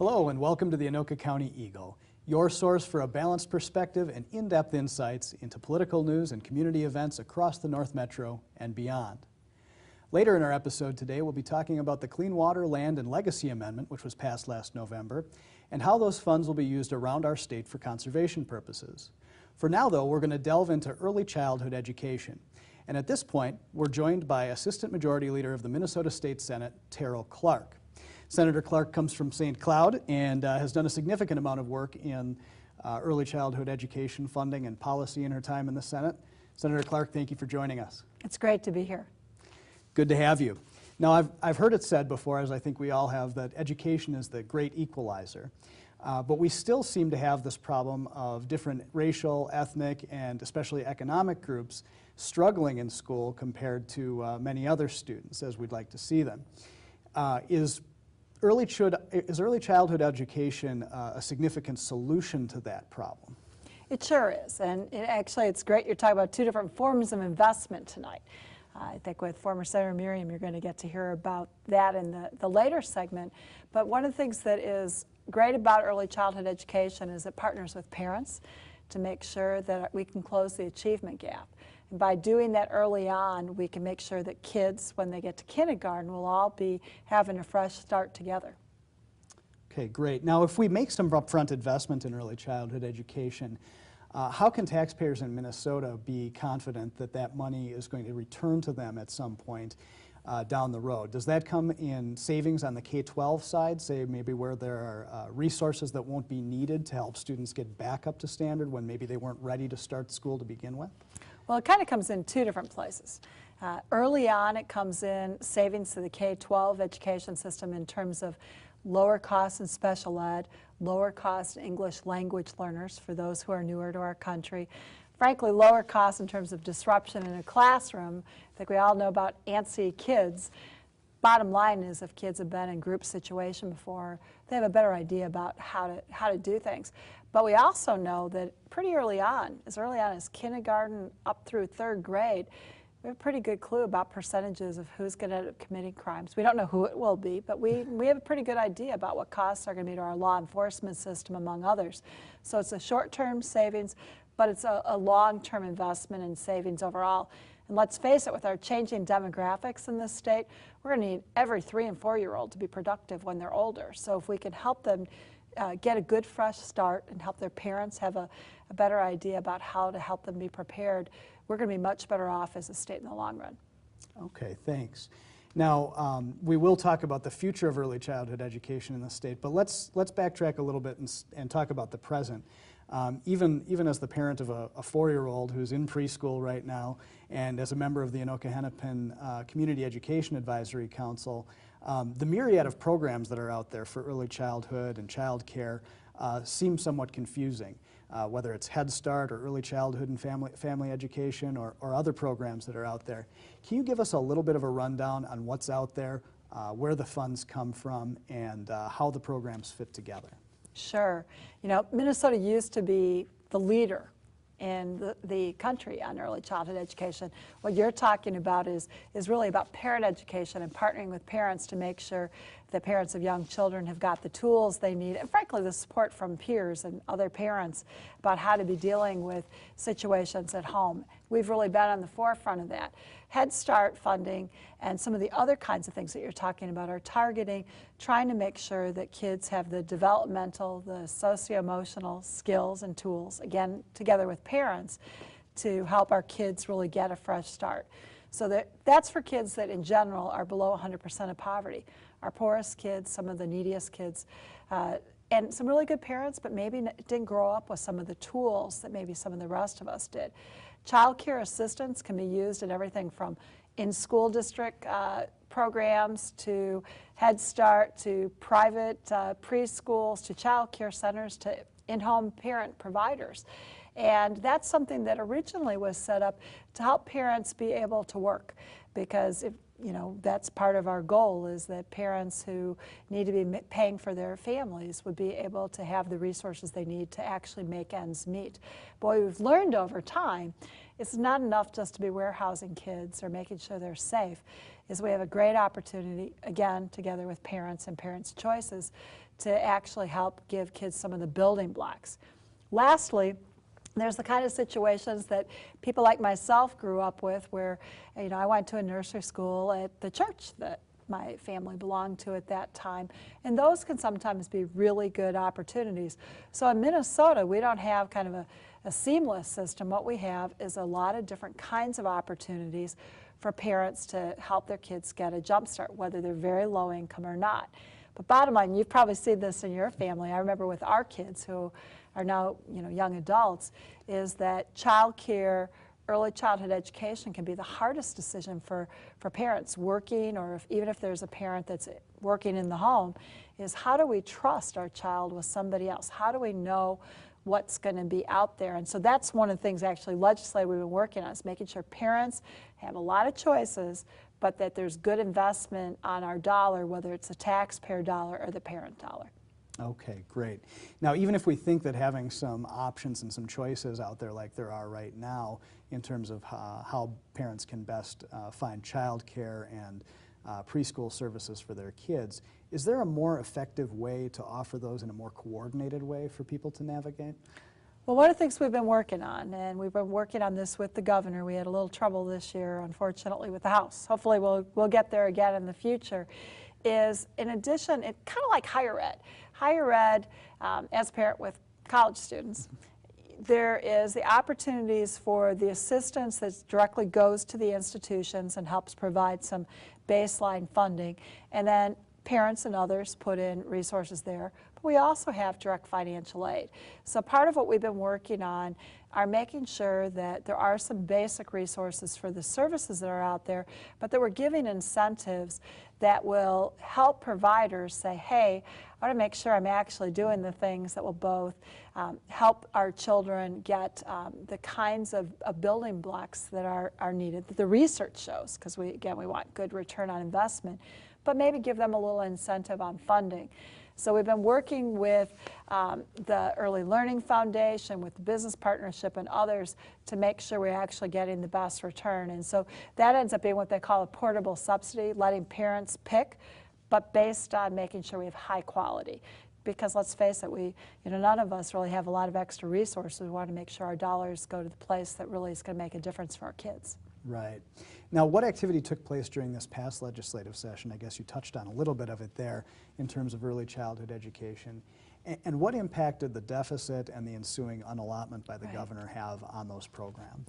Hello and welcome to the Anoka County Eagle, your source for a balanced perspective and in-depth insights into political news and community events across the North Metro and beyond. Later in our episode today, we'll be talking about the Clean Water, Land, and Legacy Amendment, which was passed last November, and how those funds will be used around our state for conservation purposes. For now, though, we're going to delve into early childhood education. And at this point, we're joined by Assistant Majority Leader of the Minnesota State Senate, Taryl Clark. Senator Clark comes from St. Cloud and has done a significant amount of work in early childhood education funding and policy in her time in the Senate. Senator Clark, thank you for joining us. It's great to be here. Good to have you. Now, I've heard it said before, as I think we all have, that education is the great equalizer. But we still seem to have this problem of different racial, ethnic, and especially economic groups struggling in school compared to many other students, as we'd like to see them. Is early childhood education a significant solution to that problem? It sure is, and it's great you're talking about two different forms of investment tonight. I think with former Senator Miriam, you're going to get to hear about that in the later segment. But one of the things that is great about early childhood education is it partners with parents to make sure that we can close the achievement gap. And by doing that early on, we can make sure that kids, when they get to kindergarten, will all be having a fresh start together. Okay, great. Now, if we make some upfront investment in early childhood education, how can taxpayers in Minnesota be confident that that money is going to return to them at some point down the road? Does that come in savings on the K-12 side, say maybe where there are resources that won't be needed to help students get back up to standard when maybe they weren't ready to start school to begin with? Well, it kind of comes in two different places. Early on, it comes in savings to the K-12 education system in terms of lower costs in special ed, lower cost English language learners for those who are newer to our country. Frankly, lower costs in terms of disruption in a classroom. I think we all know about antsy kids. Bottom line is, if kids have been in group situation before, they have a better idea about how to do things. But we also know that pretty early on as kindergarten up through third grade, we have a pretty good clue about percentages of who's going to end up committing crimes. We don't know who it will be, but we have a pretty good idea about what costs are going to be to our law enforcement system, among others. So it's a short-term savings, but it's a long-term investment in savings overall. And let's face it, with our changing demographics in this state, we're going to need every 3- and 4-year-old to be productive when they're older. So if we can help them get a good fresh start and help their parents have a better idea about how to help them be prepared, we're going to be much better off as a state in the long run. Okay, thanks. Now, we will talk about the future of early childhood education in the state, but let's backtrack a little bit and talk about the present. Even as the parent of a 4-year-old who's in preschool right now, and as a member of the Anoka-Hennepin Community Education Advisory Council, the myriad of programs that are out there for early childhood and child care seem somewhat confusing, whether it's Head Start or early childhood and family education or other programs that are out there. Can you give us a little bit of a rundown on what's out there, where the funds come from, and how the programs fit together? Sure. You know, Minnesota used to be the leader in the country on early childhood education. What you're talking about is really about parent education and partnering with parents to make sure that parents of young children have got the tools they need, and frankly the support from peers and other parents about how to be dealing with situations at home. We've really been on the forefront of that. Head Start funding and some of the other kinds of things that you're talking about are targeting, trying to make sure that kids have the developmental, the socio-emotional skills and tools, again, together with parents, to help our kids really get a fresh start. So that's for kids that in general are below 100% of poverty. Our poorest kids, some of the neediest kids, and some really good parents, but maybe didn't grow up with some of the tools that maybe some of the rest of us did. Child care assistance can be used in everything from in-school district programs to Head Start to private preschools to child care centers to in-home parent providers. And that's something that originally was set up to help parents be able to work, because that's part of our goal, is that parents who need to be paying for their families would be able to have the resources they need to actually make ends meet. But what we've learned over time, it's not enough just to be warehousing kids or making sure they're safe, is we have a great opportunity, again, together with parents and parents' choices, to actually help give kids some of the building blocks. Lastly, there's the kind of situations that people like myself grew up with where, I went to a nursery school at the church that my family belonged to at that time, and those can sometimes be really good opportunities. So in Minnesota, we don't have kind of a seamless system. What we have is a lot of different kinds of opportunities for parents to help their kids get a jump start, whether they're very low income or not. But bottom line, you've probably seen this in your family. I remember with our kids who are now young adults, is that child care, early childhood education can be the hardest decision for parents working, or even if there's a parent that's working in the home, is how do we trust our child with somebody else? How do we know what's going to be out there? And so that's one of the things actually legislatively we've been working on, is making sure parents have a lot of choices, but that there's good investment on our dollar, whether it's the taxpayer dollar or the parent dollar. Okay, great. Now, even if we think that having some options and some choices out there like there are right now in terms of how parents can best find childcare and preschool services for their kids, is there a more effective way to offer those in a more coordinated way for people to navigate? Well, one of the things we've been working on, and we've been working on this with the governor, we had a little trouble this year, unfortunately, with the House. Hopefully we'll get there again in the future, is in addition, it's kind of like higher ed. Higher ed, as a parent with college students, there is the opportunities for the assistance that directly goes to the institutions and helps provide some baseline funding, and then parents and others put in resources there. But we also have direct financial aid. So part of what we've been working on are making sure that there are some basic resources for the services that are out there, but that we're giving incentives that will help providers say, hey, I want to make sure I'm actually doing the things that will both help our children get the kinds of building blocks that are needed, that the research shows, because we want good return on investment, but maybe give them a little incentive on funding. So we've been working with the Early Learning Foundation, with the Business Partnership and others to make sure we're actually getting the best return. And so that ends up being what they call a portable subsidy, letting parents pick, but based on making sure we have high quality. Because let's face it, none of us really have a lot of extra resources. We want to make sure our dollars go to the place that really is going to make a difference for our kids. Right. Now, what activity took place during this past legislative session? I guess you touched on a little bit of it there in terms of early childhood education. And what impact did the deficit and the ensuing unallotment by the governor have on those programs?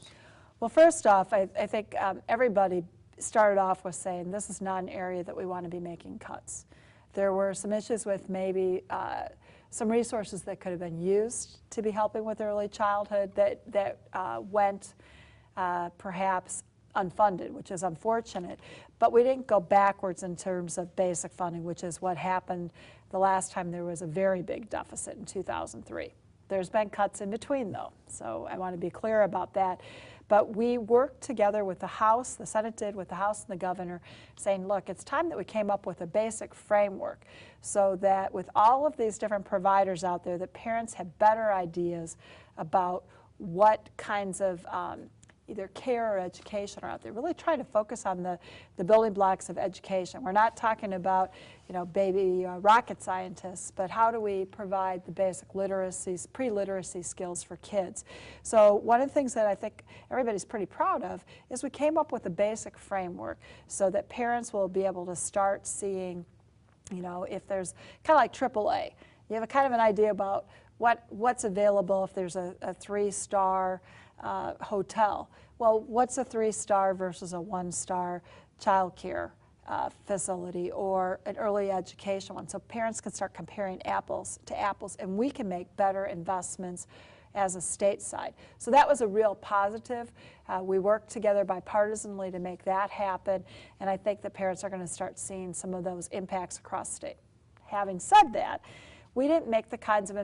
Well, first off, I think everybody started off with saying this is not an area that we want to be making cuts. There were some issues with maybe some resources that could have been used to be helping with early childhood that went perhaps unfunded, which is unfortunate. But we didn't go backwards in terms of basic funding, which is what happened the last time there was a very big deficit in 2003. There's been cuts in between, though, so I want to be clear about that. But we worked together with the House, the Senate did, with the House and the governor, saying, look, it's time that we came up with a basic framework so that with all of these different providers out there, that parents have better ideas about what kinds of either care or education are out there. Really try to focus on the building blocks of education. We're not talking about, baby rocket scientists, but how do we provide the basic literacies, pre-literacy skills for kids? So one of the things that I think everybody's pretty proud of is we came up with a basic framework so that parents will be able to start seeing, if there's kind of like AAA, you have a kind of an idea about what's available if there's a 3-star hotel. Well, what's a 3-star versus a 1-star child care facility or an early education one? So parents can start comparing apples to apples, and we can make better investments as a state side. So that was a real positive. We worked together bipartisanly to make that happen, and I think that parents are going to start seeing some of those impacts across state. Having said that, we didn't make the kinds of